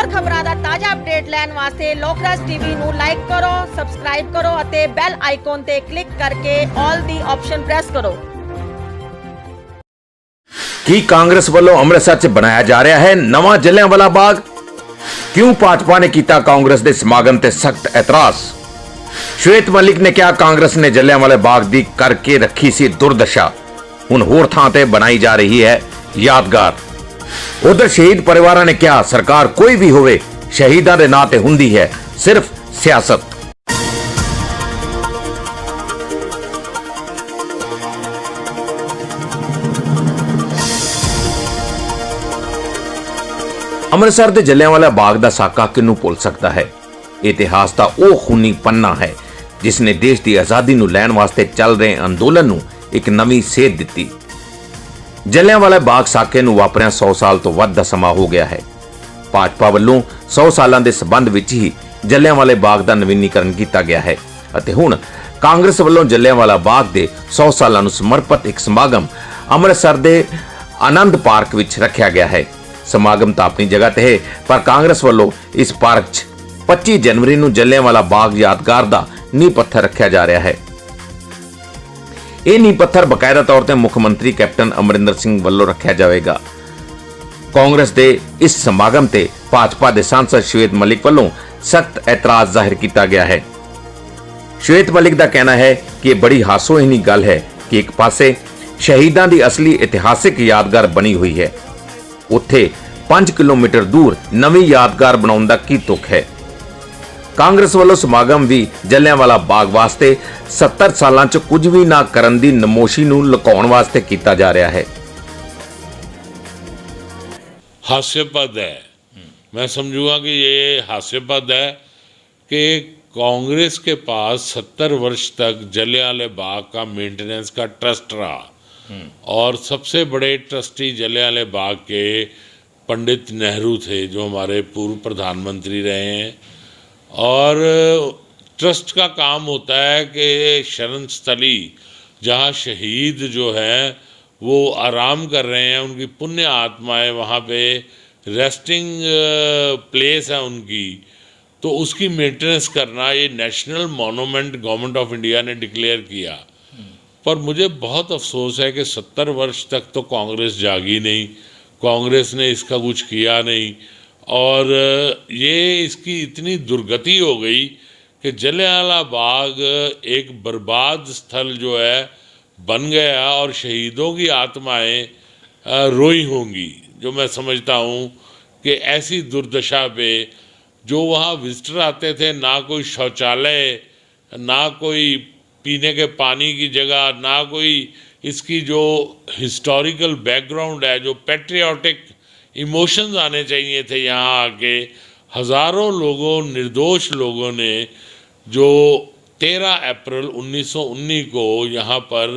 ਹੋਰ ਖਬਰਾਂ ਦਾ ਤਾਜ਼ਾ ਅਪਡੇਟ ਲੈਣ ਵਾਸਤੇ ਲੋਕਰਾਜ ਟੀਵੀ ਨੂੰ ਲਾਈਕ ਕਰੋ, ਸਬਸਕ੍ਰਾਈਬ ਕਰੋ ਅਤੇ ਬੈਲ ਆਈਕਨ ਤੇ ਕਲਿੱਕ ਕਰਕੇ ਆਲ ਦੀ ਆਪਸ਼ਨ ਪ੍ਰੈਸ ਕਰੋ। ਕੀ ਕਾਂਗਰਸ ਵੱਲੋਂ ਅੰਮ੍ਰਿਤਸਰ 'ਚ ਬਣਾਇਆ ਜਾ ਰਿਹਾ ਹੈ ਨਵਾਂ ਜਲਿਆਂਵਾਲਾ ਬਾਗ? ਕਿਉਂ ਭਾਜਪਾ ਨੇ ਕੀਤਾ ਕਾਂਗਰਸ ਦੇ ਸਮਾਗਮ ਤੇ ਸਖਤ ਇਤਰਾਜ਼? ਸ਼ਵੇਤ ਮਲਿਕ ਨੇ ਕਿਹਾ ਕਾਂਗਰਸ ਨੇ ਜਲਿਆਂਵਾਲੇ ਬਾਗ ਦੀ ਕਰਕੇ ਰੱਖੀ ਸੀ ਦੁਰਦਸ਼ਾ, ਹੁਣ ਹੋਰ ਥਾਂ ਤੇ ਬਣਾਈ ਜਾ ਰਹੀ ਹੈ ਯਾਦਗਾਰ। ਉਧਰ ਸ਼ਹੀਦ ਪਰਿਵਾਰਾਂ ਨੇ ਕਿਹਾ ਸਰਕਾਰ ਕੋਈ ਵੀ ਹੋਵੇ ਸ਼ਹੀਦਾਂ ਦੇ ਨਾਂ ਤੇ ਹੁੰਦੀ ਹੈ ਸਿਰਫ ਸਿਆਸਤ। ਅੰਮ੍ਰਿਤਸਰ ਦੇ ਜਲਿਆਂਵਾਲਾ ਬਾਗ ਦਾ ਸਾਕਾ ਕਿਹਨੂੰ ਭੁੱਲ ਸਕਦਾ ਹੈ। ਇਤਿਹਾਸ ਦਾ ਉਹ ਖੂਨੀ ਪੰਨਾ ਹੈ ਜਿਸ ਨੇ ਦੇਸ਼ ਦੀ ਆਜ਼ਾਦੀ ਨੂੰ ਲੈਣ ਵਾਸਤੇ ਚੱਲ ਰਹੇ ਅੰਦੋਲਨ ਨੂੰ ਇੱਕ ਨਵੀਂ ਸੇਧ ਦਿੱਤੀ। ਜਲਿਆਂਵਾਲਾ ਬਾਗ ਸਾਕੇ ਨੂੰ ਵਾਪਰਿਆ 100 ਸਾਲ ਤੋਂ ਵੱਧ ਦਾ ਸਮਾਂ ਹੋ ਗਿਆ ਹੈ। ਭਾਜਪਾ ਵੱਲੋਂ 100 ਸਾਲਾਂ ਦੇ ਸਬੰਧ ਵਿੱਚ ਹੀ ਜਲਿਆਂਵਾਲੇ ਬਾਗ ਦਾ ਨਵੀਨੀਕਰਨ ਕੀਤਾ ਗਿਆ ਹੈ ਅਤੇ ਹੁਣ ਕਾਂਗਰਸ ਵੱਲੋਂ ਜਲਿਆਂਵਾਲਾ ਬਾਗ ਦੇ 100 ਸਾਲਾਂ ਨੂੰ ਸਮਰਪਿਤ ਇੱਕ ਸਮਾਗਮ ਅੰਮ੍ਰਿਤਸਰ ਦੇ ਆਨੰਦ ਪਾਰਕ ਵਿੱਚ ਰੱਖਿਆ ਗਿਆ ਹੈ। ਸਮਾਗਮ ਤਾਂ ਆਪਣੀ ਜਗ੍ਹਾ ਤੇ ਹੈ, ਪਰ ਕਾਂਗਰਸ ਵੱਲੋਂ ਇਸ ਪਾਰਕ 'ਚ 25 ਜਨਵਰੀ ਨੂੰ ਜਲਿਆਂਵਾਲਾ ਬਾਗ ਯਾਦਗਾਰ ਦਾ ਨੀਂਹ ਪੱਥਰ ਰੱਖਿਆ ਜਾ ਰਿਹਾ ਹੈ। ਇਹ ਨੀਂਹ ਪੱਥਰ ਬਕਾਇਦਾ ਤੌਰ ਤੇ ਮੁੱਖ ਮੰਤਰੀ ਕੈਪਟਨ ਅਮਰਿੰਦਰ ਸਿੰਘ ਵੱਲੋਂ ਰੱਖਿਆ ਜਾਵੇਗਾ। ਕਾਂਗਰਸ ਦੇ ਇਸ ਸਮਾਗਮ ਤੇ ਭਾਜਪਾ ਦੇ ਸਾਂਸਦ ਸ਼ਵੇਤ ਮਲਿਕ ਵੱਲੋਂ ਸਖਤ ਇਤਰਾਜ਼ ਜ਼ਾਹਿਰ ਕੀਤਾ ਗਿਆ ਹੈ। ਸ਼ਵੇਤ ਮਲਿਕ ਦਾ ਕਹਿਣਾ ਹੈ ਕਿ ਇਹ ਬੜੀ ਹਾਸੋਹੀਣੀ ਗੱਲ ਹੈ ਕਿ ਇੱਕ ਪਾਸੇ ਸ਼ਹੀਦਾਂ ਦੀ ਅਸਲੀ ਇਤਿਹਾਸਿਕ ਯਾਦਗਾਰ ਬਣੀ ਹੋਈ ਹੈ, ਉੱਥੇ 5 ਕਿਲੋਮੀਟਰ ਦੂਰ ਨਵੀਂ ਯਾਦਗਾਰ ਬਣਾਉਣ ਦਾ ਕੀ ਤੁਕ ਹੈ। ਕਾਂਗਰਸ ਵੱਲੋਂ ਸਮਾਗਮ ਵੀ ਜਲਿਆਂਵਾਲਾ ਬਾਗ ਵਾਸਤੇ 70 ਸਾਲਾਂ 'ਚ ਕੁਝ ਵੀ ਨਾ ਕਰਨ ਦੀ ਨਮੋਸ਼ੀ ਨੂੰ ਲੁਕਾਉਣ ਵਾਸਤੇ ਕੀਤਾ ਜਾ ਰਿਹਾ ਹੈ। हास्यपद है, मैं समझूंगा कि ये हास्यपद है कि कांग्रेस के पास 70 वर्ष तक जलियांवाले बाग का मेंटेनेंस का ट्रस्ट रहा और सबसे बड़े ट्रस्टी जलियांवाले बाग के पंडित नेहरू थे जो हमारे पूर्व प्रधानमंत्री रहे हैं। और ट्रस्ट का काम होता है कि शरण स्थली जहाँ शहीद जो है वो आराम कर रहे हैं, उनकी पुण्य आत्माएं वहाँ पे रेस्टिंग प्लेस है उनकी, तो उसकी मेंटेनेंस करना ये national monument government of India ने डिक्लेयर किया। पर मुझे बहुत अफसोस है कि 70 वर्ष तक तो कांग्रेस जागी नहीं, कांग्रेस ने इसका कुछ किया नहीं और ये इसकी इतनी दुर्गति हो गई कि जलियांवाला बाग एक बर्बाद स्थल जो है बन गया और शहीदों की आत्माएं रोई होंगी। जो मैं समझता हूँ कि ऐसी दुर्दशा पे जो वहाँ विजिटर आते थे, ना कोई शौचालय, ना कोई पीने के पानी की जगह, ना कोई इसकी जो हिस्टोरिकल बैकग्राउंड है, जो पैट्रियाटिक इमोशंस आने चाहिए थे यहाँ आके, हज़ारों लोगों निर्दोष लोगों ने जो 13 अप्रैल 1919 को यहाँ पर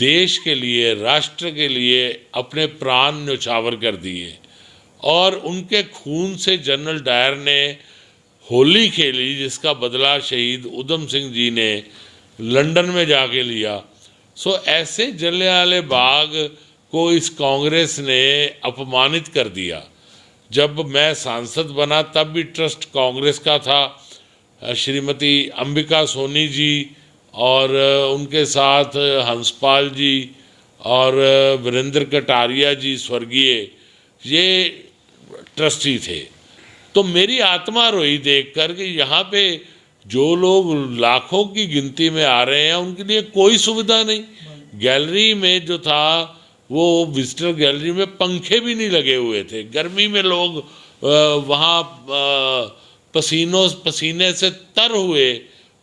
देश के लिए, राष्ट्र के लिए अपने प्राण न्यौछावर कर दिए और उनके खून से जनरल डायर ने होली खेली जिसका बदला शहीद उधम सिंह जी ने लंदन में जाके लिया। सो ऐसे जलियांवाले बाग को इस कांग्रेस ने अपमानित कर दिया। जब मैं सांसद बना तब भी ट्रस्ट कांग्रेस का था। श्रीमती अंबिका सोनी जी और उनके साथ हंसपाल जी और वीरेंद्र कटारिया जी स्वर्गीय, ये ट्रस्टी थे। तो मेरी आत्मा रोई देखकर कि यहाँ पे जो लोग लाखों की गिनती में आ रहे हैं उनके लिए कोई सुविधा नहीं। गैलरी में जो था वो विजिटर गैलरी में पंखे भी नहीं लगे हुए थे, गर्मी में लोग वहाँ पसीने से तर हुए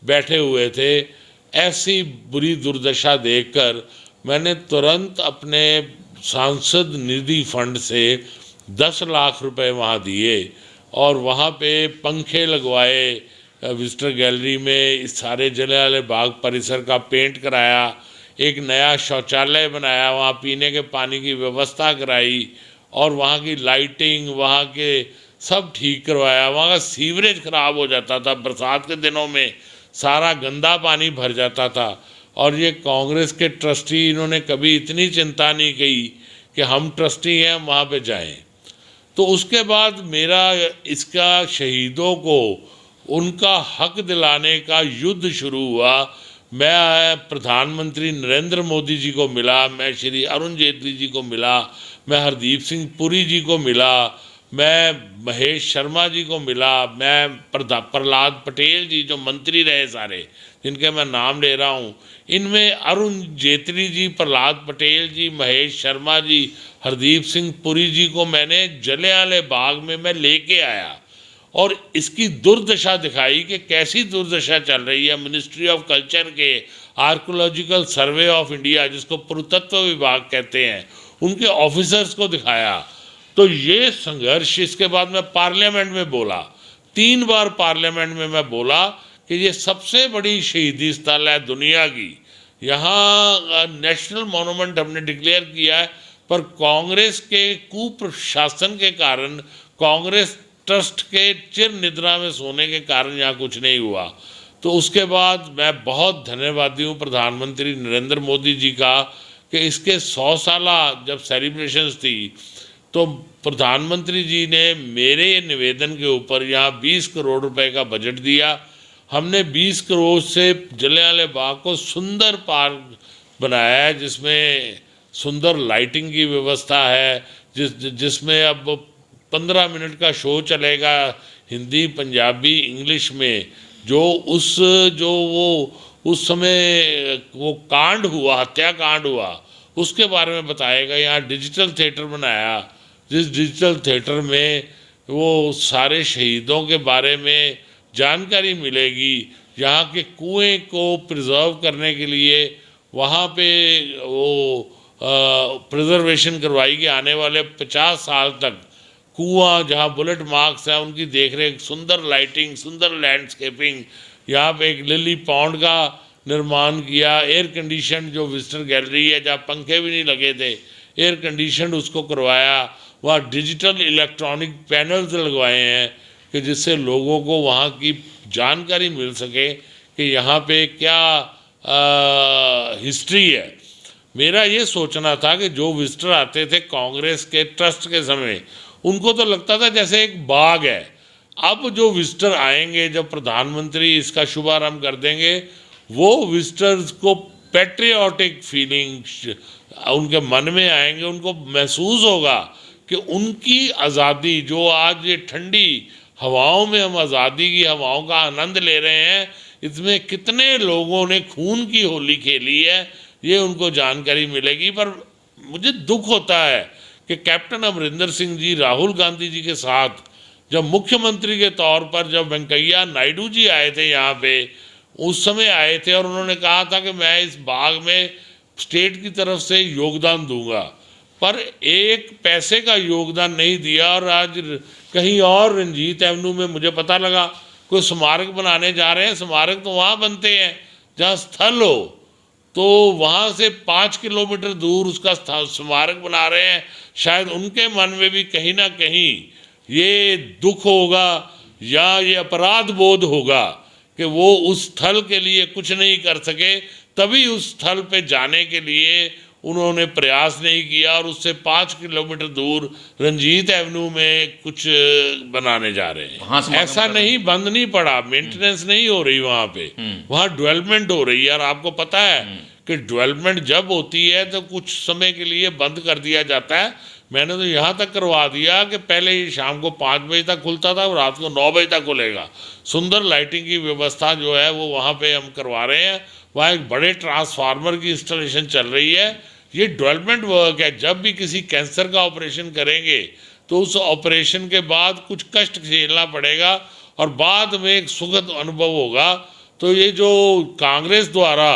बैठे हुए थे। ऐसी बुरी दुर्दशा देखकर मैंने तुरंत अपने सांसद निधि फंड से 10 लाख रुपए वहाँ दिए और वहाँ पे पंखे लगवाए, विजिटर गैलरी में इस सारे जलियांवाले बाग परिसर का पेंट कराया, एक नया शौचालय बनाया, वहाँ पीने के पानी की व्यवस्था कराई और वहाँ की लाइटिंग, वहाँ के सब ठीक करवाया। वहाँ का सीवरेज ख़राब हो जाता था, बरसात के दिनों में सारा गंदा पानी भर जाता था और ये कांग्रेस के ट्रस्टी, इन्होंने कभी इतनी चिंता नहीं की कि हम ट्रस्टी हैं हम वहाँ पे जाएं। तो उसके बाद मेरा इसका शहीदों को उनका हक दिलाने का युद्ध शुरू हुआ। मैं प्रधानमंत्री नरेंद्र मोदी जी को मिला, मैं श्री अरुण जेटली जी को मिला, मैं हरदीप सिंह पुरी जी को मिला, मैं महेश शर्मा जी को मिला, मैं प्रहलाद पटेल जी जो मंत्री रहे सारे जिनके मैं नाम ले रहा हूँ, इनमें अरुण जेटली जी, प्रहलाद पटेल जी, महेश शर्मा जी, हरदीप सिंह पुरी जी को मैंने जलियांवाले बाग में मैं लेके आया और इसकी दुर्दशा दिखाई कि कैसी दुर्दशा चल रही है। मिनिस्ट्री ऑफ कल्चर के आर्कोलॉजिकल सर्वे ऑफ इंडिया, जिसको पुरातत्व विभाग कहते हैं, उनके ऑफिसर्स को दिखाया। तो ये संघर्ष, इसके बाद मैं पार्लियामेंट में बोला, 3 बार पार्लियामेंट में मैं बोला कि ये सबसे बड़ी शहीदी स्थल है दुनिया की, यहाँ नेशनल मॉन्यूमेंट हमने डिक्लेयर किया है, पर कांग्रेस के कुप्रशासन के कारण, कांग्रेस ट्रस्ट के चिर निद्रा में सोने के कारण यहाँ कुछ नहीं हुआ। तो उसके बाद मैं बहुत धन्यवादी हूँ प्रधानमंत्री नरेंद्र मोदी जी का कि इसके 100 साला जब सेलिब्रेशंस थी तो प्रधानमंत्री जी ने मेरे निवेदन के ऊपर यहाँ 20 करोड़ रुपए का बजट दिया। हमने 20 करोड़ से जलियांवाले बाग को सुंदर पार्क बनाया है, जिसमें सुंदर लाइटिंग की व्यवस्था है, जिसमें अब 15 मिनट का शो चलेगा हिंदी, पंजाबी, इंग्लिश में, जो उस समय वो कांड हुआ, हत्याकांड हुआ, उसके बारे में बताएगा। यहाँ डिजिटल थिएटर बनाया, जिस डिजिटल थिएटर में वो सारे शहीदों के बारे में जानकारी मिलेगी। यहाँ के कुएं को प्रिजर्व करने के लिए वहाँ पे वो प्रिजर्वेशन करवाई कि आने वाले 50 साल तक कुआं जहाँ बुलेट मार्क्स हैं उनकी देखरेख, सुंदर लाइटिंग, सुंदर लैंडस्केपिंग। यहाँ पे एक लिली पॉन्ड का निर्माण किया, एयर कंडीशन जो विजिटर गैलरी है जहाँ पंखे भी नहीं लगे थे, एयर कंडीशन उसको करवाया। वहाँ डिजिटल इलेक्ट्रॉनिक पैनल्स लगवाए हैं कि जिससे लोगों को वहाँ की जानकारी मिल सके कि यहाँ पे क्या हिस्ट्री है। मेरा ये सोचना था कि जो विजिटर आते थे कांग्रेस के ट्रस्ट के समय, उनको तो लगता था जैसे एक बाग है। अब जो विजिटर आएंगे, जब प्रधानमंत्री इसका शुभारंभ कर देंगे, वो विजिटर्स को पैट्रियोटिक फीलिंग्स उनके मन में आएंगे, उनको महसूस होगा कि उनकी आज़ादी, जो आज ये ठंडी हवाओं में हम आज़ादी की हवाओं का आनंद ले रहे हैं, इसमें कितने लोगों ने खून की होली खेली है, ये उनको जानकारी मिलेगी। पर मुझे दुख होता है कि कैप्टन अमरिंदर सिंह जी राहुल गांधी जी के साथ जब मुख्यमंत्री के तौर पर जब वेंकैया नायडू जी आए थे यहाँ पे, उस समय आए थे और उन्होंने कहा था कि मैं इस बाग में स्टेट की तरफ से योगदान दूंगा, पर एक पैसे का योगदान नहीं दिया। और आज कहीं और रंजीत एवेन्यू में मुझे पता लगा कोई स्मारक बनाने जा रहे हैं। स्मारक तो वहाँ बनते हैं जहाँ स्थल हो, तो वहाँ से 5 किलोमीटर दूर उसका स्मारक बना रहे हैं। शायद उनके मन में भी कहीं ना कहीं ये दुख होगा या ये अपराध बोध होगा कि वो उस स्थल के लिए कुछ नहीं कर सके, तभी उस स्थल पे जाने के लिए उन्होंने प्रयास नहीं किया और उससे 5 किलोमीटर दूर रंजीत एवेन्यू में कुछ बनाने जा रहे हैं। ऐसा नहीं, बंद नहीं पड़ा, मेंटेनेंस नहीं हो रही वहाँ पे, वहाँ डेवलपमेंट हो रही है। और आपको पता है कि डेवलपमेंट जब होती है तो कुछ समय के लिए बंद कर दिया जाता है। मैंने तो यहाँ तक करवा दिया कि पहले ही शाम को 5 बजे तक खुलता था और रात को 9 बजे तक खुलेगा। सुंदर लाइटिंग की व्यवस्था जो है वो वहाँ पे हम करवा रहे हैं। वहाँ एक बड़े ट्रांसफार्मर की इंस्टॉलेशन चल रही है। ये डेवलपमेंट वर्क है। जब भी किसी कैंसर का ऑपरेशन करेंगे तो उस ऑपरेशन के बाद कुछ कष्ट झेलना पड़ेगा और बाद में एक सुखद अनुभव होगा। तो ये जो कांग्रेस द्वारा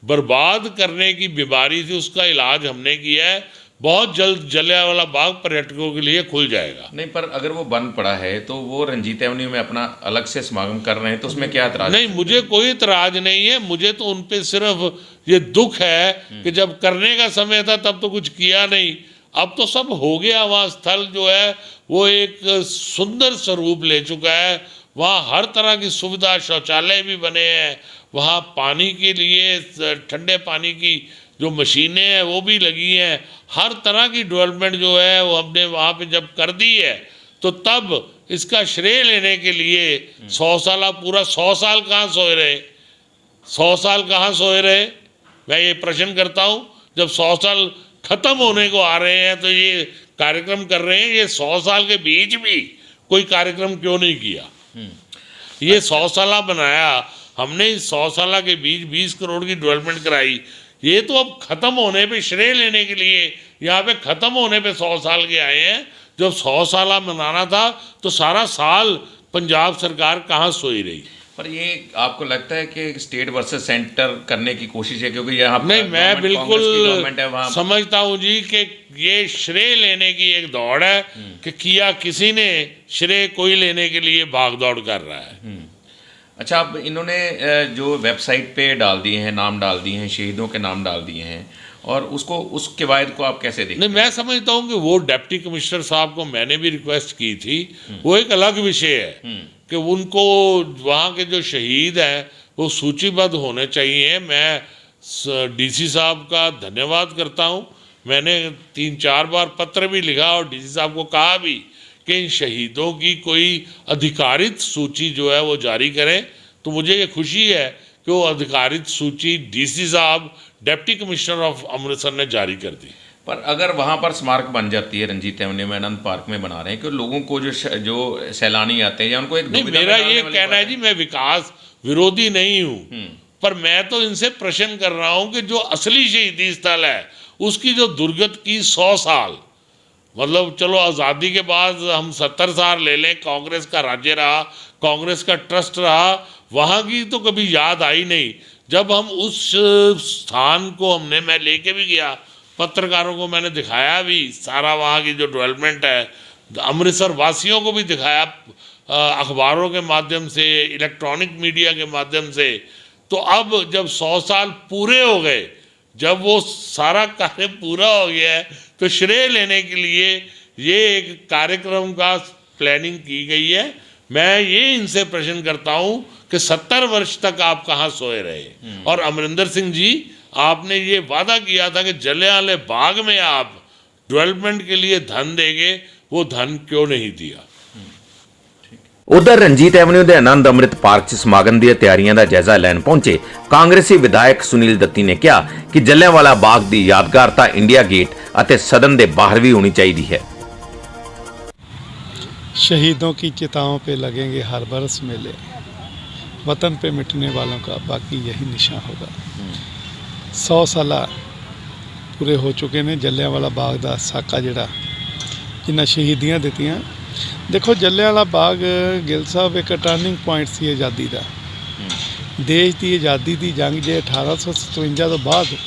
बर्बाद करने की बीमारी थी उसका इलाज हमने किया है। बहुत जल्द जलियांवाला बाग पर्यटकों के लिए खुल जाएगा। नहीं, पर अगर वो बंद पड़ा है तो वो रंजीत एवेन्यू में अपना अलग से समागम कर रहे हैं, तो उसमें क्या एतराज? नहीं, मुझे कोई एतराज नहीं है। मुझे तो उन पे सिर्फ ये दुख है कि जब करने का समय था तब तो कुछ किया नहीं, अब तो सब हो गया। वहाँ स्थल जो है वो एक सुंदर स्वरूप ले चुका है। वहाँ हर तरह की सुविधा, शौचालय भी बने हैं, वहाँ पानी के लिए ठंडे पानी की जो मशीनें हैं वो भी लगी हैं, हर तरह की डेवलपमेंट जो है वो हमने वहाँ पे जब कर दी है, तो तब इसका श्रेय लेने के लिए 100 साल, पूरा 100 साल कहाँ सोए रहे, 100 साल कहाँ सोए रहे? मैं ये प्रश्न करता हूँ। जब 100 साल खत्म होने को आ रहे हैं तो ये कार्यक्रम कर रहे हैं, ये 100 साल के बीच भी कोई कार्यक्रम क्यों नहीं किया? ये 100 साल बनाया हमने, इस 100 साल के बीच 20 करोड़ की डेवलपमेंट कराई। ये तो अब खत्म होने पे श्रेय लेने के लिए यहाँ पे खत्म होने पे 100 साल के आए हैं। जब 100 साल मनाना था तो सारा साल पंजाब सरकार कहाँ सोई रही? पर ये आपको लगता है कि स्टेट वर्सेस सेंटर करने की कोशिश है? क्योंकि यहाँ नहीं, मैं बिल्कुल समझता हूँ जी कि ये श्रेय लेने की एक दौड़ है कि किया किसी ने, श्रेय कोई लेने के लिए भाग दौड़ कर रहा है। अच्छा, अब इन्होंने जो वेबसाइट पे डाल दिए हैं, नाम डाल दिए हैं, शहीदों के नाम डाल दिए हैं, और उसको, उस कवायद को आप कैसे देखते हैं? नहीं, मैं समझता हूँ कि वो डिप्टी कमिश्नर साहब को मैंने भी रिक्वेस्ट की थी, वो एक अलग विषय है कि उनको वहाँ के जो शहीद हैं वो सूचीबद्ध होने चाहिए। मैं डीसी साहब का धन्यवाद करता हूँ। मैंने 3-4 बार पत्र भी लिखा और डीसी साहब को कहा भी कि इन शहीदों की कोई अधिकारित सूची जो है वो जारी करें। तो मुझे ये खुशी है कि वो अधिकारित सूची डीसी साहब, डिप्टी कमिश्नर ऑफ अमृतसर ने जारी कर दी। पर अगर वहाँ पर स्मारक बन जाती है, रंजीत एवेन्यू में, आनंद पार्क में बना रहे हैं, कि लोगों को जो सैलानी आते हैं या उनको एक, नहीं, मेरा ये कहना है जी, मैं विकास विरोधी नहीं हूँ, पर मैं तो इनसे प्रश्न कर रहा हूँ कि जो असली शहीदी स्थल है उसकी जो दुर्गत की 100 साल, मतलब चलो आज़ादी के बाद हम 70 साल ले लें, कांग्रेस का राज्य रहा, कांग्रेस का ट्रस्ट रहा, वहाँ की तो कभी याद आई नहीं। जब हम उस स्थान को मैं लेके भी गया, पत्रकारों को मैंने दिखाया भी सारा वहाँ की जो डेवलपमेंट है, अमृतसर वासियों को भी दिखाया अखबारों के माध्यम से, इलेक्ट्रॉनिक मीडिया के माध्यम से। तो अब जब 100 साल पूरे हो गए, जब वो सारा कार्य पूरा हो गया है, तो श्रेय लेने के लिए ये एक कार्यक्रम का प्लानिंग की गई है। मैं ये इनसे प्रश्न करता हूँ कि 70 वर्ष तक आप कहाँ सोए रहे? और अमरिंदर सिंह जी, आपने ये वादा किया था कि जलियांवाला बाग में आप डेवलपमेंट के लिए धन देंगे, वो धन क्यों नहीं दिया? उधर रंजीत एवेन्यू ਦੇ ਆਨੰਦ ਅੰਮ੍ਰਿਤ ਪਾਰਕ 'ਚ ਸਮਾਗਮ ਦੀਆਂ ਤਿਆਰੀਆਂ ਦਾ ਜਾਇਜ਼ਾ ਲੈਣ ਪਹੁੰਚੇ ਕਾਂਗਰਸੀ ਵਿਧਾਇਕ ਸੁਨੀਲ ਦੱਤੀ ਨੇ ਕਿਹਾ ਕਿ ਜਲਿਆਂਵਾਲਾ ਬਾਗ ਦੀ ਯਾਦਗਾਰ ਤਾਂ ਇੰਡੀਆ ਗੇਟ ਅਤੇ ਸਦਨ ਦੇ ਬਾਹਰ ਵੀ ਹੋਣੀ ਚਾਹੀਦੀ ਹੈ। शहीदों की चिताओं पे लगेंगे हर बरस मेले, वतन पे मिटने वालों का बाकी यही निशान होगा। 100 साल पूरे हो चुके ने जलियांवाला बाग का साका जिहड़ा जिन्ना शहीदियाँ दित्तियां। देखो, जलियांवाला बाग गिल साहब एक टर्निंग पॉइंट सी आज़ादी का। देश की आज़ादी की जंग जे 1857 तो बाद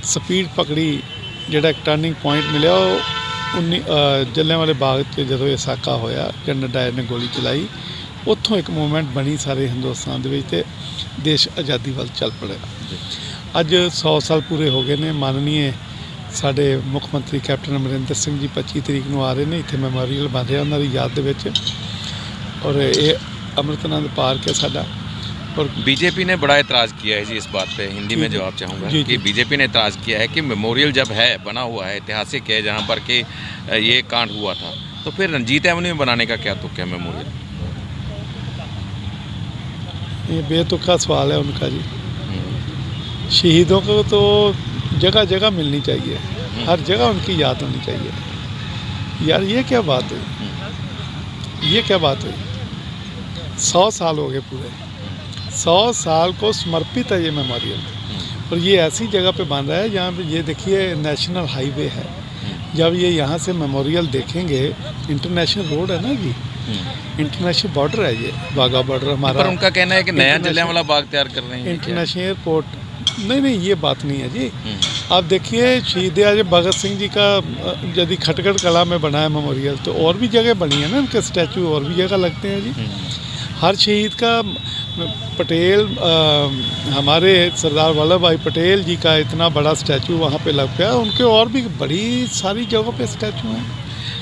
स्पीड पकड़ी, जिहड़ा एक टर्निंग पॉइंट मिले जलियांवाले बाग से जो ये साका होया, जनरल डायर ने गोली चलाई, उत्थों एक मूवमेंट बनी सारे हिंदुस्तान के, देश आज़ादी वाल चल पड़ेगा। अज 100 साल पूरे हो गए ने। माननीय साडे मुख मंत्री कैप्टन अमरिंदर सिंह जी 25 तरीक को आ रहे हैं, इत्थे मैमोरीअल बन रहा उन्होंने याद दे विच, और ये अमृत आनंद पार्क है साडा। और बीजेपी ने बड़ा एतराज़ किया है जी इस बात पे, हिंदी में जवाब चाहूँगा कि बीजेपी ने एतराज़ किया है कि मेमोरियल जब है, बना हुआ है, ऐतिहासिक है, जहाँ पर कि ये कांड हुआ था, तो फिर रंजीत एवेन्यू में बनाने का क्या तुक है मेमोरियल? ये बेतुका सवाल है उनका जी। शहीदों को तो जगह जगह मिलनी चाहिए, हर जगह उनकी याद होनी चाहिए। यार ये क्या बात है, ये क्या बात है? 100 साल हो गए पूरे, 100 साल को समर्पित है ये मेमोरियल, और ये ऐसी जगह पे बन रहा है जहाँ पे ये देखिए नेशनल हाईवे है। जब ये यहाँ से मेमोरियल देखेंगे, इंटरनेशनल रोड है ना जी, इंटरनेशनल बॉर्डर है ये, वाघा बॉर्डर हमारा। पर उनका कहना है कि नया जलियांवाला बाग तैयार कर रहे हैं, इंटरनेशनल एयरपोर्ट। नहीं, ये बात नहीं है जी। आप देखिए, शहीद आजम भगत सिंह जी का यदि खटगढ़ कला में बना है मेमोरियल, तो और भी जगह बनी है ना उनके स्टैचू, और भी जगह लगते हैं जी। हर शहीद का, पटेल हमारे सरदार वल्लभ भाई पटेल जी का इतना बड़ा स्टैचू वहाँ पे लग गया, उनके और भी बड़ी सारी जगहों पे स्टैचू हैं।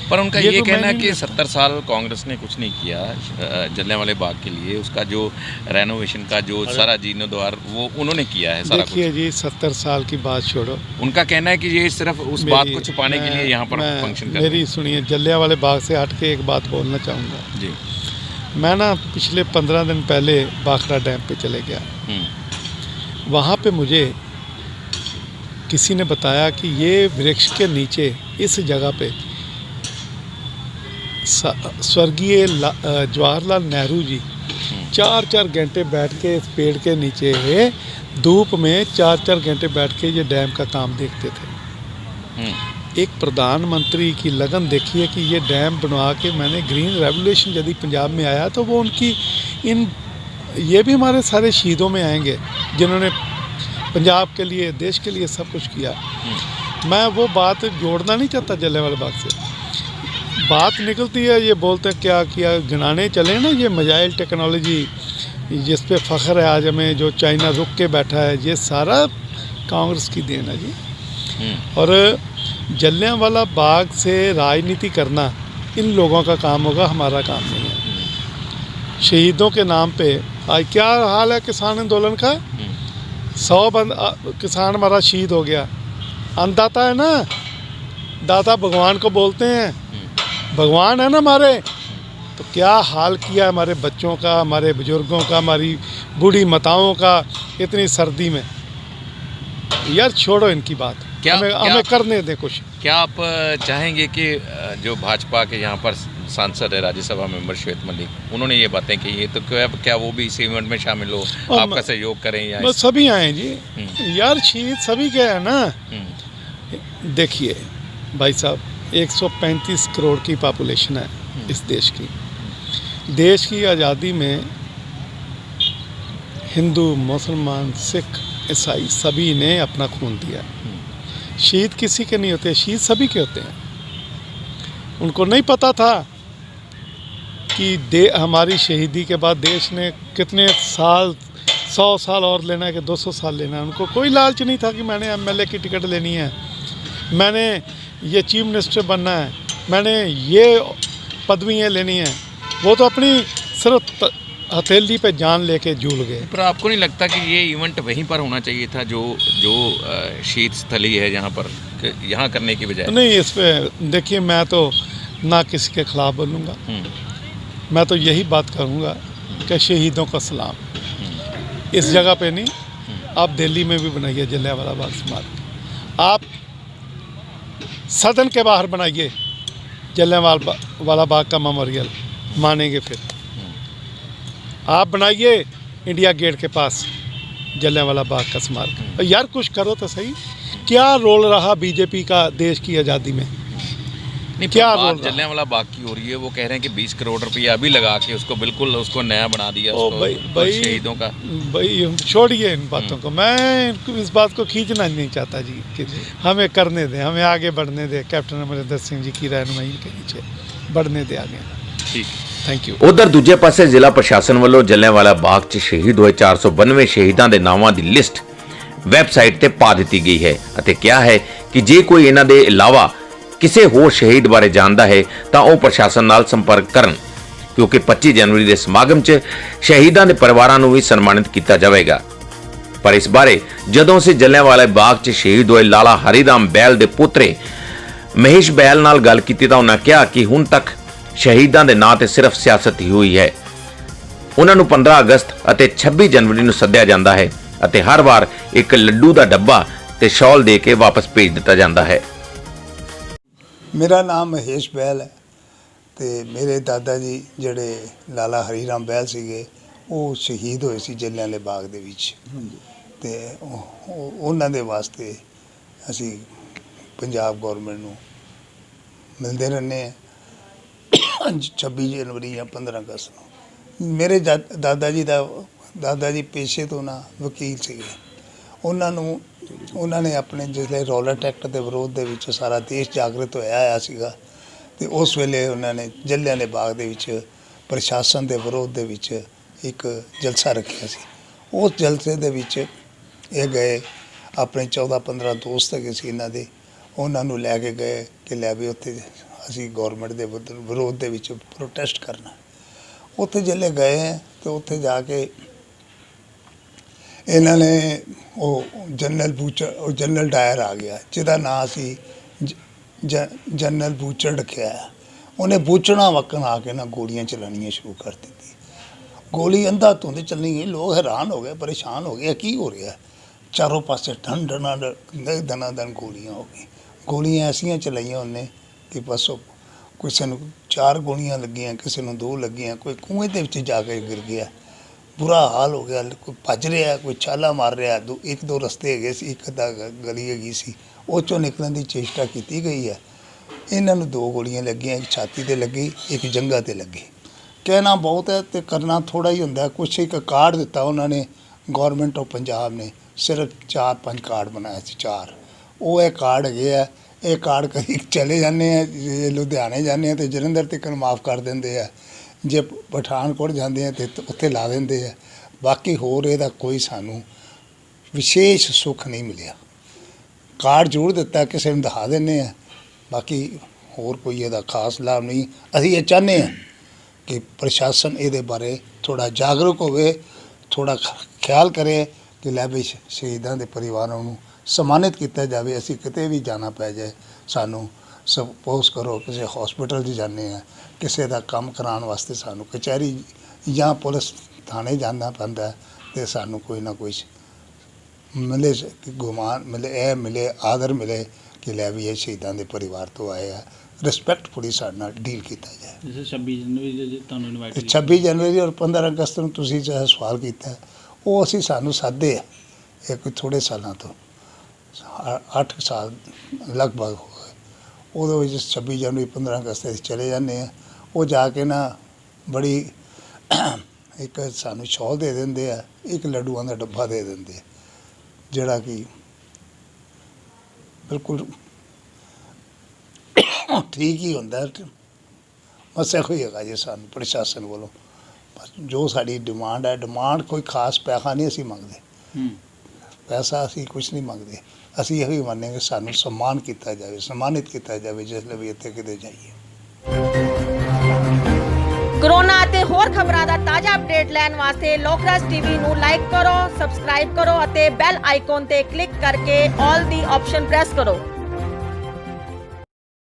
पर उनका ये ये तो मैं कहना है नहीं कि करता। 70 साल कांग्रेस ने कुछ नहीं किया जलियांवाला बाग के लिए, उसका जो रेनोवेशन का जो सारा जीर्णोद्वार वो उन्होंने किया है सारा देखिए कुछ। जी, 70 साल की बात छोड़ो। उनका कहना है कि ये सिर्फ उस बात को छुपाने के लिए यहाँ पर मैं- फंक्शन कर मेरी सुनिए, जलियांवाले बाग से हट के एक बात बोलना चाहूँगा। जी। मैं ना पिछले 15 दिन पहले भाखड़ा डैम पे चले गया। वहाँ पे मुझे किसी ने बताया कि ये वृक्ष के नीचे इस जगह पे स्वर्गीय जवाहरलाल नेहरू जी 4-4 घंटे बैठ के इस पेड़ के नीचे धूप में 4-4 घंटे बैठ के ये डैम का काम देखते थे। एक प्रधानमंत्री की लगन देखिए कि ये डैम बनवा के मैंने ग्रीन रेवोल्यूशन यदि पंजाब में आया तो वो उनकी ये भी हमारे सारे शहीदों में आएंगे जिन्होंने पंजाब के लिए, देश के लिए सब कुछ किया। मैं वो बात जोड़ना नहीं चाहता जलियांवाला बाग से। बात निकलती है, ये बोलते हैं क्या किया, गिनाने चले ना ये मिसाइल टेक्नोलॉजी जिस पे फ़ख्र है आज हमें, जो चाइना रुक के बैठा है, ये सारा कांग्रेस की देन है जी। और जलियांवाला बाग से राजनीति करना इन लोगों का काम होगा, हमारा काम नहीं है। शहीदों के नाम पे आज क्या हाल है किसान आंदोलन का, 100 किसान हमारा शहीद हो गया। अन्नदाता है ना, दाता भगवान को बोलते हैं, भगवान है ना हमारे, तो क्या हाल किया हमारे बच्चों का, हमारे बुजुर्गों का, हमारी बूढ़ी माताओं का इतनी सर्दी में। यार छोड़ो इनकी बात, हमें करने दें कुछ। क्या आप चाहेंगे कि जो भाजपा के यहाँ पर सांसद है, राज्यसभा मेंबर श्वेत मलिक, उन्होंने ये बातें कही है, तो क्या वो भी इस इवेंट में शामिल हो, आपका सहयोग करें या बस सभी आए जी। यार शहीद सभी के हैं ना। देखिए भाई साहब, 135 करोड़ की पॉपुलेशन है इस देश की। देश की आज़ादी में हिंदू, मुसलमान, सिख, ईसाई सभी ने अपना खून दिया। शहीद किसी के नहीं होते, शहीद सभी के होते हैं। उनको नहीं पता था कि हमारी शहीदी के बाद देश ने कितने साल, 100 साल और लेना है कि 200 साल लेना है। उनको कोई लालच नहीं था कि मैंने MLA की टिकट लेनी है, मैंने ये चीफ मिनिस्टर बनना है, मैंने ये पदवियाँ लेनी है। वो तो अपनी सिर्फ हथेली पे जान लेके झूल गए। पर आपको नहीं लगता कि ये इवेंट वहीं पर होना चाहिए था, जो शहीद स्थली है जहाँ पर, यहाँ करने की बजाय? नहीं, इस पे देखिए, मैं तो ना किसी के खिलाफ बोलूँगा। मैं तो यही बात करूँगा कि शहीदों का सलाम। इस जगह पे नहीं, आप दिल्ली में भी बनाइए जलियांवाला बाग स्मारक, आप सदन के बाहर बनाइए जलियांवाला बाग का मेमोरियल, मानेंगे फिर। आप बनाइए इंडिया गेट के पास जलियांवाला बाग का स्मारक। यार कुछ करो तो सही। क्या रोल रहा बीजेपी का देश की आज़ादी में? नहीं, क्या बात रोल जलियांवाला बाग की हो रही है, वो कह रहे हैं कि 20 करोड़ रुपया अभी लगा के उसको बिल्कुल उसको नया बना दिया, ओ उसको भाई शहीदों का। भाई छोड़िए इन बातों को, मैं इस बात को खींचना नहीं चाहता जी कि हमें करने दें, हमें आगे बढ़ने दें। कैप्टन अमरिंदर सिंह जी की रहनुमाई के नीचे बढ़ने दें आगे। ठीक, थैंक यू। ਉਧਰ ਦੂਜੇ ਪਾਸੇ ਜ਼ਿਲ੍ਹਾ ਪ੍ਰਸ਼ਾਸਨ ਵੱਲੋਂ ਜਲਿਆਂਵਾਲਾ ਬਾਗ 'ਚ ਸ਼ਹੀਦ ਹੋਏ 492 ਸ਼ਹੀਦਾਂ ਦੇ ਨਾਵਾਂ ਦੀ ਲਿਸਟ ਵੈਬਸਾਈਟ ਤੇ ਪਾ ਦਿੱਤੀ ਗਈ ਹੈ ਅਤੇ ਕਿਹਾ ਹੈ ਕਿ ਜੇ ਕੋਈ ਇਹਨਾਂ ਦੇ ਇਲਾਵਾ ਕਿਸੇ ਹੋਰ ਸ਼ਹੀਦ ਬਾਰੇ ਜਾਣਦਾ ਹੈ ਤਾਂ ਉਹ ਪ੍ਰਸ਼ਾਸਨ ਨਾਲ ਸੰਪਰਕ ਕਰਨ, ਕਿਉਂਕਿ 25 ਜਨਵਰੀ ਦੇ ਸਮਾਗਮ 'ਚ ਸ਼ਹੀਦਾਂ ਦੇ ਪਰਿਵਾਰਾਂ ਨੂੰ ਵੀ ਸਨਮਾਨਿਤ ਕੀਤਾ ਜਾਵੇਗਾ। ਪਰ ਇਸ ਬਾਰੇ ਜਦੋਂ ਅਸੀਂ ਜਲਿਆਂਵਾਲਾ ਬਾਗ 'ਚ ਸ਼ਹੀਦ ਹੋਏ ਲਾਲਾ ਹਰੀਰਾਮ ਬੈਲ ਦੇ ਪੁੱਤਰੇ ਮਹੇਸ਼ ਬੈਲ ਨਾਲ ਗੱਲ ਕੀਤੀ ਤਾਂ ਉਹਨਾਂ ਕਿਹਾ ਕਿ ਹੁਣ ਤੱਕ ਸ਼ਹੀਦਾਂ ਦੇ ਨਾਂ ਤੇ ਸਿਰਫ ਸਿਆਸਤ ਹੀ ਹੋਈ ਹੈ। ਉਹਨਾਂ ਨੂੰ 15 ਅਗਸਤ ਅਤੇ 26 ਜਨਵਰੀ ਨੂੰ ਸੱਦਿਆ ਜਾਂਦਾ ਹੈ ਅਤੇ ਹਰ ਵਾਰ ਇੱਕ ਲੱਡੂ ਦਾ ਡੱਬਾ ਤੇ ਸ਼ਾਲ ਦੇ ਕੇ ਵਾਪਸ ਭੇਜ ਦਿੱਤਾ ਜਾਂਦਾ ਹੈ। ਮੇਰਾ ਨਾਮ ਮਹੇਸ਼ ਬੈਲ ਹੈ ਤੇ ਮੇਰੇ ਦਾਦਾ ਜੀ ਜਿਹੜੇ ਲਾਲਾ ਹਰੀਰਾਮ ਬੈਲ ਸੀਗੇ, ਉਹ ਸ਼ਹੀਦ ਹੋਏ ਸੀ ਜਲਿਆਂਵਾਲੇ ਬਾਗ ਦੇ ਵਿੱਚ। ਤੇ ਉਹਨਾਂ ਦੇ ਵਾਸਤੇ ਅਸੀਂ ਪੰਜਾਬ ਗੌਰਮੈਂਟ ਨੂੰ ਮਿਲਦੇ ਰਹਿੰਦੇ ਹਾਂ 26 ਜਨਵਰੀ ਜਾਂ 15 ਅਗਸਤ ਨੂੰ। ਮੇਰੇ ਦਾਦਾ ਜੀ ਪੇਸ਼ੇ ਤੋਂ ਨਾ ਵਕੀਲ ਸੀਗੇ। ਉਹਨਾਂ ਨੇ ਆਪਣੇ ਜਿਹੜੇ ਰੌਲਟ ਐਕਟ ਦੇ ਵਿਰੋਧ ਦੇ ਵਿੱਚ ਸਾਰਾ ਦੇਸ਼ ਜਾਗਰਤ ਹੋਇਆ ਸੀਗਾ, ਤੇ ਉਸ ਵੇਲੇ ਉਹਨਾਂ ਨੇ ਜਲਿਆਂਵਾਲੇ ਬਾਗ ਦੇ ਵਿੱਚ ਪ੍ਰਸ਼ਾਸਨ ਦੇ ਵਿਰੋਧ ਦੇ ਵਿੱਚ ਇੱਕ ਜਲਸਾ ਰੱਖਿਆ ਸੀ। ਉਸ ਜਲਸੇ ਦੇ ਵਿੱਚ ਇਹ ਗਏ, ਆਪਣੇ 14-15 ਦੋਸਤ ਹੈਗੇ ਸੀ ਇਹਨਾਂ ਦੇ, ਉਹਨਾਂ ਨੂੰ ਲੈ ਕੇ ਗਏ ਕਿ ਲੈ ਵੀ ਉੱਥੇ ਅਸੀਂ ਗਵਰਨਮੈਂਟ ਦੇ ਵਿਰੋਧ ਦੇ ਵਿੱਚ ਪ੍ਰੋਟੈਸਟ ਕਰਨਾ। ਉੱਥੇ ਜਿਹੜੇ ਗਏ ਹੈ ਤੇ ਉੱਥੇ ਜਾ ਕੇ ਇਹਨਾਂ ਨੇ ਉਹ ਜਨਰਲ ਡਾਇਰ ਆ ਗਿਆ ਜਿਹਦਾ ਨਾਂ ਸੀ ਜਨਰਲ ਬੂਚਰ ਰੱਖਿਆ। ਉਹਨੇ ਬੂਚਣਾ ਵਕਨ ਆ ਕੇ ਨਾ ਗੋਲੀਆਂ ਚਲਾਉਣੀਆਂ ਸ਼ੁਰੂ ਕਰ ਦਿੱਤੀ। ਗੋਲੀ ਅੰਧਾ ਧੁੰਦ ਚੱਲਣੀ ਗਈ, ਲੋਕ ਹੈਰਾਨ ਹੋ ਗਏ, ਪਰੇਸ਼ਾਨ ਹੋ ਗਏ, ਕੀ ਹੋ ਰਿਹਾ। ਚਾਰੋਂ ਪਾਸੇ ਦਨਾ ਦਨ ਗੋਲੀਆਂ ਹੋ ਗਈ। ਗੋਲੀਆਂ ਐਸੀਆਂ ਚਲਾਈਆਂ ਉਹਨੇ ਕਿ ਬਸ ਕਿਸੇ ਨੂੰ 4 ਗੋਲੀਆਂ ਲੱਗੀਆਂ, ਕਿਸੇ ਨੂੰ 2 ਲੱਗੀਆਂ, ਕੋਈ ਕੂਏ ਦੇ ਵਿੱਚ ਜਾ ਕੇ ਗਿਰ ਗਿਆ। ਬੁਰਾ ਹਾਲ ਹੋ ਗਿਆ। ਕੋਈ ਭੱਜ ਰਿਹਾ, ਕੋਈ ਛਾਲਾ ਮਾਰ ਰਿਹਾ। ਇੱਕ ਦੋ ਰਸਤੇ ਹੈਗੇ ਸੀ, ਇੱਕ ਅੱਧਾ ਗਲੀ ਹੈਗੀ ਸੀ, ਉਹ 'ਚੋਂ ਨਿਕਲਣ ਦੀ ਚੇਸ਼ਟਾ ਕੀਤੀ ਗਈ ਹੈ। ਇਹਨਾਂ ਨੂੰ 2 ਗੋਲੀਆਂ ਲੱਗੀਆਂ, ਇੱਕ ਛਾਤੀ 'ਤੇ ਲੱਗੀ, ਇੱਕ ਜੰਘਾਂ 'ਤੇ ਲੱਗੀ। ਕਹਿਣਾ ਬਹੁਤ ਹੈ ਤੇ ਕਰਨਾ ਥੋੜ੍ਹਾ ਹੀ ਹੁੰਦਾ। ਕੁਛ ਇੱਕ ਕਾਰਡ ਦਿੱਤਾ ਉਹਨਾਂ ਨੇ, ਗੌਰਮੈਂਟ ਆਫ ਪੰਜਾਬ ਨੇ, ਸਿਰਫ 4-5 ਕਾਰਡ ਬਣਾਏ ਸੀ, 4। ਉਹ ਇਹ ਕਾਰਡ ਹੈਗੇ ਆ। ਇਹ ਕਾਰਡ ਕਦੀ ਚਲੇ ਜਾਂਦੇ ਆ, ਜੇ ਲੁਧਿਆਣੇ ਜਾਂਦੇ ਆ ਤੇ ਜਲੰਧਰ ਤੱਕ ਮਾਫ ਕਰ ਦਿੰਦੇ ਆ, ਜੇ ਪਠਾਨਕੋਟ ਜਾਂਦੇ ਆ ਤੇ ਉੱਥੇ ਲਾ ਦਿੰਦੇ ਆ। ਬਾਕੀ ਹੋਰ ਇਹਦਾ ਕੋਈ ਸਾਨੂੰ ਵਿਸ਼ੇਸ਼ ਸੁੱਖ ਨਹੀਂ ਮਿਲਿਆ। ਕਾਰਡ ਜ਼ਰੂਰ ਦਿੱਤਾ, ਕਿਸੇ ਨੂੰ ਦਿਖਾ ਦਿੰਦੇ ਆ, ਬਾਕੀ ਹੋਰ ਕੋਈ ਇਹਦਾ ਖਾਸ ਲਾਭ ਨਹੀਂ। ਅਸੀਂ ਇਹ ਚਾਹੁੰਦੇ ਹਾਂ ਕਿ ਪ੍ਰਸ਼ਾਸਨ ਇਹਦੇ ਬਾਰੇ ਥੋੜ੍ਹਾ ਜਾਗਰੂਕ ਹੋਵੇ, ਥੋੜ੍ਹਾ ਖਿਆਲ ਕਰੇ ਕਿ ਲੈ ਵੀ ਸ਼ਹੀਦਾਂ ਦੇ ਪਰਿਵਾਰਾਂ ਨੂੰ ਸਨਮਾਨਿਤ ਕੀਤਾ ਜਾਵੇ। ਅਸੀਂ ਕਿਤੇ ਵੀ ਜਾਣਾ ਪੈ ਜਾਏ, ਸਾਨੂੰ ਸਪੋਜ਼ ਕਰੋ ਕਿਸੇ ਹਸਪੀਟਲ 'ਚ ਜਾਂਦੇ ਹਾਂ, ਕਿਸੇ ਦਾ ਕੰਮ ਕਰਾਉਣ ਵਾਸਤੇ ਸਾਨੂੰ ਕਚਹਿਰੀ ਜਾਂ ਪੁਲਿਸ ਥਾਣੇ ਜਾਣਾ ਪੈਂਦਾ ਅਤੇ ਸਾਨੂੰ ਕੋਈ ਨਾ ਕੋਈ ਮਿਲੇ, ਗੁਮਾਨ ਮਿਲੇ, ਇਹ ਮਿਲੇ, ਆਦਰ ਮਿਲੇ ਕਿ ਲੈ ਵੀ ਇਹ ਸ਼ਹੀਦਾਂ ਦੇ ਪਰਿਵਾਰ ਤੋਂ ਆਏ ਆ। ਰਿਸਪੈਕਟਫੁਲੀ ਸਾਡੇ ਨਾਲ ਡੀਲ ਕੀਤਾ ਜਾਏ। ਜੈਸੇ 26 ਜਨਵਰੀ ਤੁਹਾਨੂੰ ਇਨਵਾਈਟ 26 ਜਨਵਰੀ ਔਰ 15 ਅਗਸਤ ਨੂੰ ਤੁਸੀਂ ਜਿਹੜਾ ਸਵਾਲ ਕੀਤਾ, ਉਹ ਅਸੀਂ ਸਾਨੂੰ ਸਾਦੇ ਆ। ਇਹ ਕੋਈ ਥੋੜ੍ਹੇ ਸਾਲਾਂ ਤੋਂ 8 ਸਾਲ ਲਗਭਗ ਹੋ ਗਏ। ਉਹਦੇ ਵਿੱਚ 26 ਜਨਵਰੀ 15 ਅਗਸਤ ਅਸੀਂ ਚਲੇ ਜਾਂਦੇ ਹਾਂ। ਉਹ ਜਾ ਕੇ ਨਾ ਬੜੀ ਇੱਕ ਸਾਨੂੰ ਸ਼ਾਲ ਦੇ ਦਿੰਦੇ ਆ, ਇੱਕ ਲੱਡੂਆਂ ਦਾ ਡੱਬਾ ਦੇ ਦਿੰਦੇ ਆ, ਜਿਹੜਾ ਕਿ ਬਿਲਕੁਲ ਠੀਕ ਹੀ ਹੁੰਦਾ। ਬਸ ਇਹੋ ਹੀ ਹੈਗਾ ਜੀ ਸਾਨੂੰ ਪ੍ਰਸ਼ਾਸਨ ਵੱਲੋਂ। ਬਸ ਜੋ ਸਾਡੀ ਡਿਮਾਂਡ ਹੈ, ਡਿਮਾਂਡ ਕੋਈ ਖਾਸ ਪੈਸਾ ਨਹੀਂ ਅਸੀਂ ਮੰਗਦੇ, ਪੈਸਾ ਅਸੀਂ ਕੁਛ ਨਹੀਂ ਮੰਗਦੇ। ਅਸੀਂ ਇਹੋ ਹੀ ਮੰਨਦੇ ਕਿ ਸਾਨੂੰ ਸਨਮਾਨ ਕੀਤਾ ਜਾਵੇ, ਸਨਮਾਨਿਤ ਕੀਤਾ ਜਾਵੇ ਜਿਸ ਲਈ ਵੀ ਇੱਥੇ ਕਿਤੇ ਜਾਈਏ। ਕਰੋਨਾ ਅਤੇ ਹੋਰ ਖਬਰਾਂ ਦਾ ਤਾਜ਼ਾ ਅਪਡੇਟ ਲੈਣ ਵਾਸਤੇ ਲੋਕਰਾਜ ਟੀਵੀ ਨੂੰ ਲਾਈਕ ਕਰੋ, ਸਬਸਕ੍ਰਾਈਬ ਕਰੋ ਅਤੇ ਬੈਲ ਆਈਕਨ ਤੇ ਕਲਿੱਕ ਕਰਕੇ ਆਲ ਦੀ ਆਪਸ਼ਨ ਪ੍ਰੈਸ ਕਰੋ।